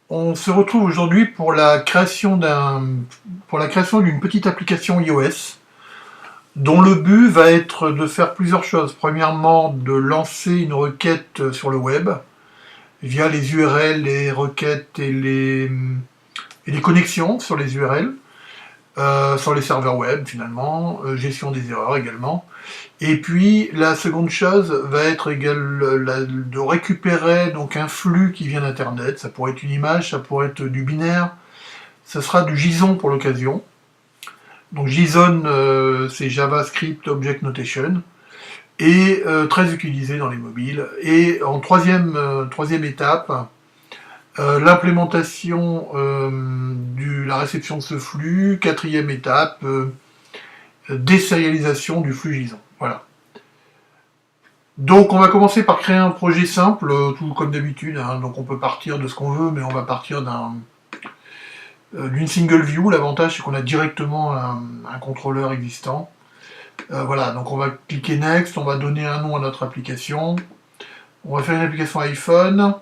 On se retrouve aujourd'hui pour la création d'une petite application iOS dont le but va être de faire plusieurs choses. Premièrement, de lancer une requête sur le web via les URL, les requêtes et les connexions sur les URL, sur les serveurs web finalement, gestion des erreurs également. Et puis la seconde chose va être de récupérer donc un flux qui vient d'internet. Ça pourrait être une image, ça pourrait être du binaire, ça sera du JSON pour l'occasion. Donc JSON, c'est JavaScript Object Notation et très utilisé dans les mobiles. Et en troisième étape, l'implémentation de la réception de ce flux. Quatrième étape, désérialisation du flux JSON. Voilà. Donc on va commencer par créer un projet simple, tout comme d'habitude, hein. Donc on peut partir de ce qu'on veut, mais on va partir d'une single view. L'avantage c'est qu'on a directement un contrôleur existant. Voilà, donc on va cliquer Next, on va donner un nom à notre application. On va faire une application iPhone.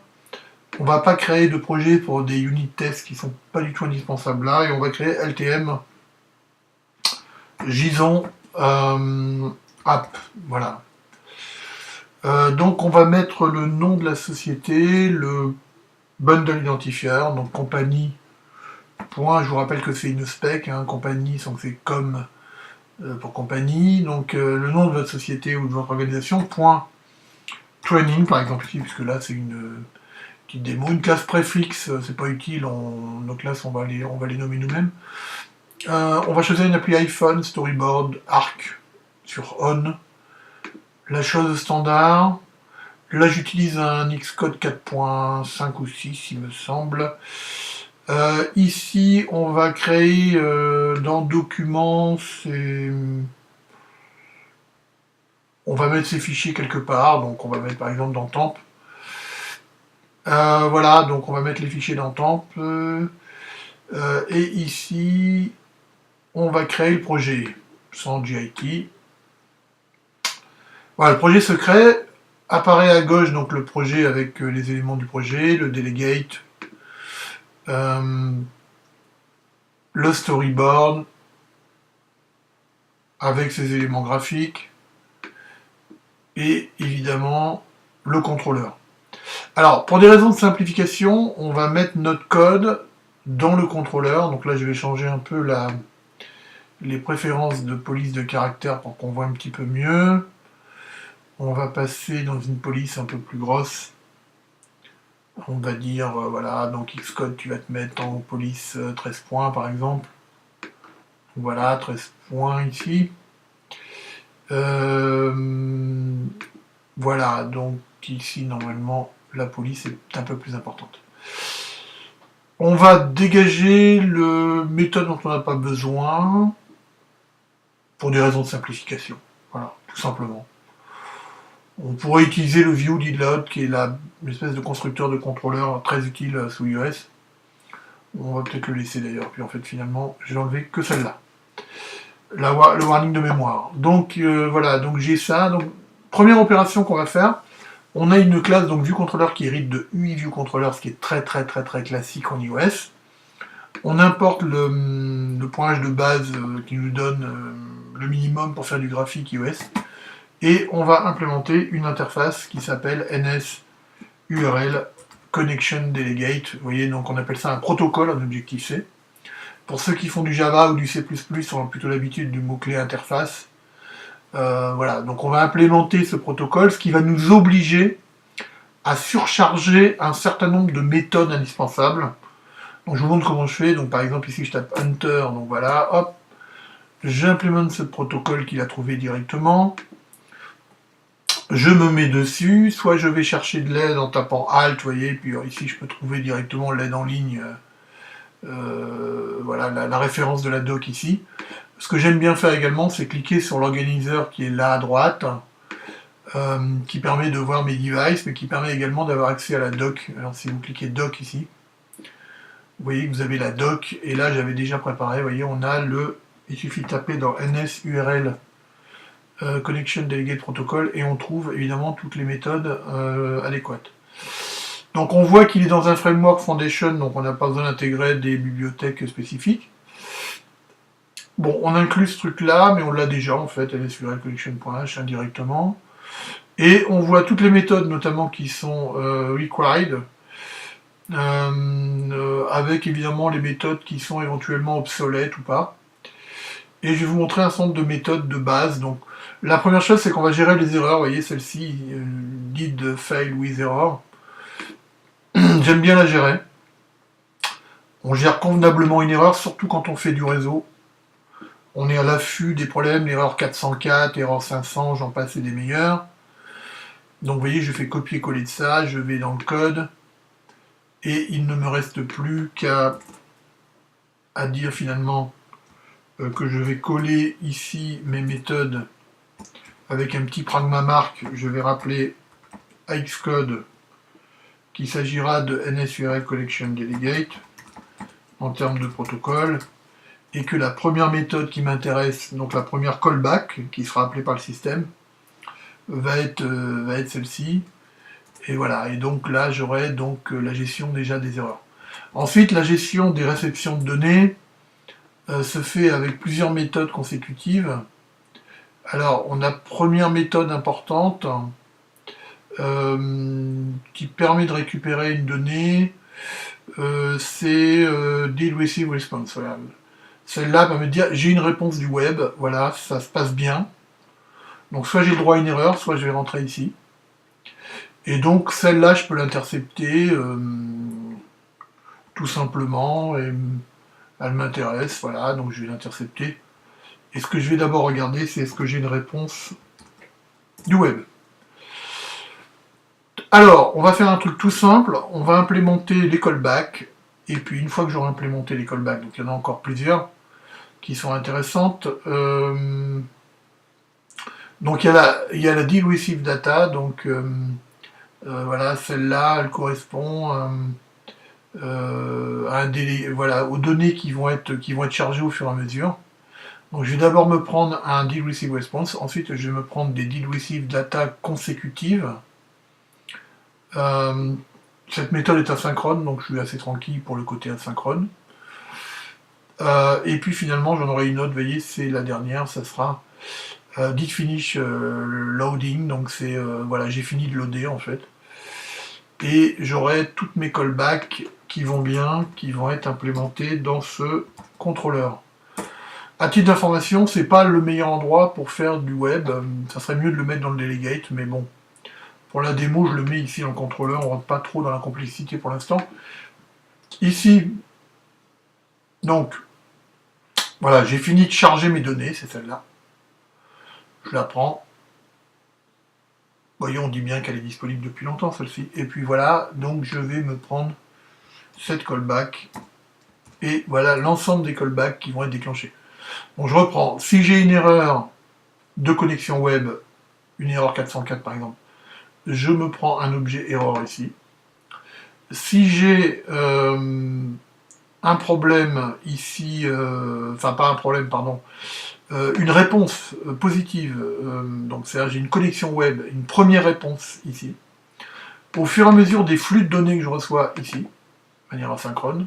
On va pas créer de projet pour des unit tests qui sont pas du tout indispensables là, et on va créer LTM JSON app. Voilà. Donc on va mettre le nom de la société, le bundle identifier, donc compagnie. Je vous rappelle que c'est une spec, hein, compagnie, donc c'est comme pour compagnie. Donc le nom de votre société ou de votre organisation, point training par exemple ici, puisque là c'est une petite démo. Une classe préfixe, c'est pas utile, nos classes on va les nommer nous-mêmes. On va choisir une appli iPhone, Storyboard, Arc, sur On. La chose standard. Là j'utilise un Xcode 4.5 ou 6 il me semble. Ici on va créer dans Documents, on va mettre ces fichiers quelque part, donc on va mettre par exemple dans Temp. Voilà, donc on va mettre les fichiers dans Temp. Et ici on va créer le projet sans JIT. Voilà, le projet se crée. Apparaît à gauche donc le projet avec les éléments du projet, le delegate, le storyboard avec ses éléments graphiques et évidemment le contrôleur. Alors pour des raisons de simplification, on va mettre notre code dans le contrôleur. Donc là je vais changer un peu les préférences de police de caractère pour qu'on voit un petit peu mieux. On va passer dans une police un peu plus grosse. On va dire, voilà, donc Xcode, tu vas te mettre en police 13 points par exemple. Voilà, 13 points ici. Voilà, donc ici, normalement, la police est un peu plus importante. On va dégager le méthode dont on n'a pas besoin, pour des raisons de simplification. Voilà, tout simplement. On pourrait utiliser le view.didload, qui est l'espèce de constructeur de contrôleur très utile sous iOS. On va peut-être le laisser d'ailleurs, puis en fait finalement, j'ai enlevé que celle-là. Le warning de mémoire. Donc voilà, donc j'ai ça. Donc, première opération qu'on va faire, on a une classe donc viewController qui hérite de UIViewController, ce qui est très classique en iOS. On importe le pointage de base qui nous donne le minimum pour faire du graphique iOS. Et on va implémenter une interface qui s'appelle NSURL Connection Delegate. Vous voyez, donc on appelle ça un protocole en Objective-C. Pour ceux qui font du Java ou du C++, on a plutôt l'habitude du mot-clé interface. Voilà, donc on va implémenter ce protocole, ce qui va nous obliger à surcharger un certain nombre de méthodes indispensables. Donc je vous montre comment je fais. Donc par exemple ici je tape Hunter, donc voilà, hop, j'implémente ce protocole qu'il a trouvé directement. Je me mets dessus, soit je vais chercher de l'aide en tapant Alt, vous voyez, puis ici je peux trouver directement l'aide en ligne, voilà la référence de la doc ici. Ce que j'aime bien faire également, c'est cliquer sur l'organiseur qui est là à droite, qui permet de voir mes devices, mais qui permet également d'avoir accès à la doc. Alors si vous cliquez doc ici, vous voyez que vous avez la doc, et là j'avais déjà préparé, vous voyez, on a il suffit de taper dans NSURL Connection Delegate Protocol, et on trouve évidemment toutes les méthodes adéquates. Donc on voit qu'il est dans un framework Foundation, donc on n'a pas besoin d'intégrer des bibliothèques spécifiques. Bon, on inclut ce truc-là, mais on l'a déjà en fait, nsqlcollection.h indirectement. Et on voit toutes les méthodes, notamment qui sont required, avec évidemment les méthodes qui sont éventuellement obsolètes ou pas. Et je vais vous montrer un certain nombre de méthodes de base. Donc, la première chose, c'est qu'on va gérer les erreurs. Vous voyez, celle-ci, did fail with error. J'aime bien la gérer. On gère convenablement une erreur, surtout quand on fait du réseau. On est à l'affût des problèmes, l'erreur 404, erreur 500, j'en passe et des meilleurs. Donc vous voyez, je fais copier-coller de ça, je vais dans le code, et il ne me reste plus qu'à dire finalement que je vais coller ici mes méthodes avec un petit pragma mark. Je vais rappeler à Xcode qu'il s'agira de NSURL Collection Delegate en termes de protocole, et que la première méthode qui m'intéresse, donc la première callback, qui sera appelée par le système, va être celle-ci. Et voilà, et donc là j'aurai donc la gestion déjà des erreurs. Ensuite, la gestion des réceptions de données se fait avec plusieurs méthodes consécutives. Alors, on a première méthode importante qui permet de récupérer une donnée, c'est Deal Receive Response. Voilà. Celle-là va me dire j'ai une réponse du web, voilà, ça se passe bien. Donc soit j'ai le droit à une erreur, soit je vais rentrer ici. Et donc celle-là, je peux l'intercepter tout simplement, et elle m'intéresse, voilà, donc je vais l'intercepter. Et ce que je vais d'abord regarder, c'est est-ce que j'ai une réponse du web. Alors, on va faire un truc tout simple, on va implémenter les callbacks, et puis une fois que j'aurai implémenté les callbacks, donc il y en a encore plusieurs qui sont intéressantes, donc il y a la deal receive data, donc voilà, celle-là, elle correspond à un délai, voilà, aux données qui vont être chargées au fur et à mesure. Donc je vais d'abord me prendre un deal receive response, ensuite je vais me prendre des deal receive data consécutives. Cette méthode est asynchrone, donc je suis assez tranquille pour le côté asynchrone. Et puis finalement j'en aurai une autre, vous voyez, c'est la dernière, ça sera did finish loading, donc c'est voilà, j'ai fini de loader en fait. Et j'aurai toutes mes callbacks qui vont bien, qui vont être implémentées dans ce contrôleur. À titre d'information, c'est pas le meilleur endroit pour faire du web, ça serait mieux de le mettre dans le delegate, mais bon, pour la démo, je le mets ici dans le contrôleur, on rentre pas trop dans la complexité pour l'instant. Ici, donc, voilà, j'ai fini de charger mes données, c'est celle-là. Je la prends. Voyons, on dit bien qu'elle est disponible depuis longtemps, celle-ci. Et puis voilà, donc je vais me prendre cette callback. Et voilà l'ensemble des callbacks qui vont être déclenchés. Bon, je reprends. Si j'ai une erreur de connexion web, une erreur 404 par exemple, je me prends un objet error ici. Si j'ai un problème ici, enfin pas un problème, pardon, une réponse positive, donc c'est-à-dire j'ai une connexion web, une première réponse ici, au fur et à mesure des flux de données que je reçois ici, de manière asynchrone,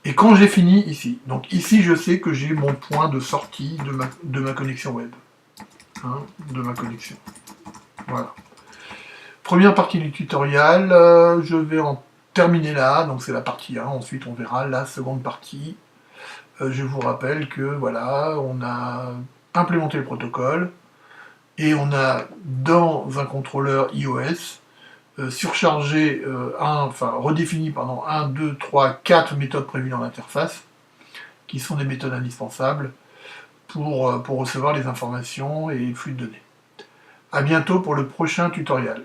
et quand j'ai fini ici, donc ici je sais que j'ai mon point de sortie de ma connexion web, hein, de ma connexion, voilà. Première partie du tutoriel, je vais en terminer là, donc c'est la partie 1, ensuite on verra la seconde partie. Je vous rappelle que voilà, on a implémenté le protocole, et on a dans un contrôleur iOS surchargé, redéfini, 1, 2, 3, 4 méthodes prévues dans l'interface, qui sont des méthodes indispensables pour recevoir les informations et les flux de données. A bientôt pour le prochain tutoriel.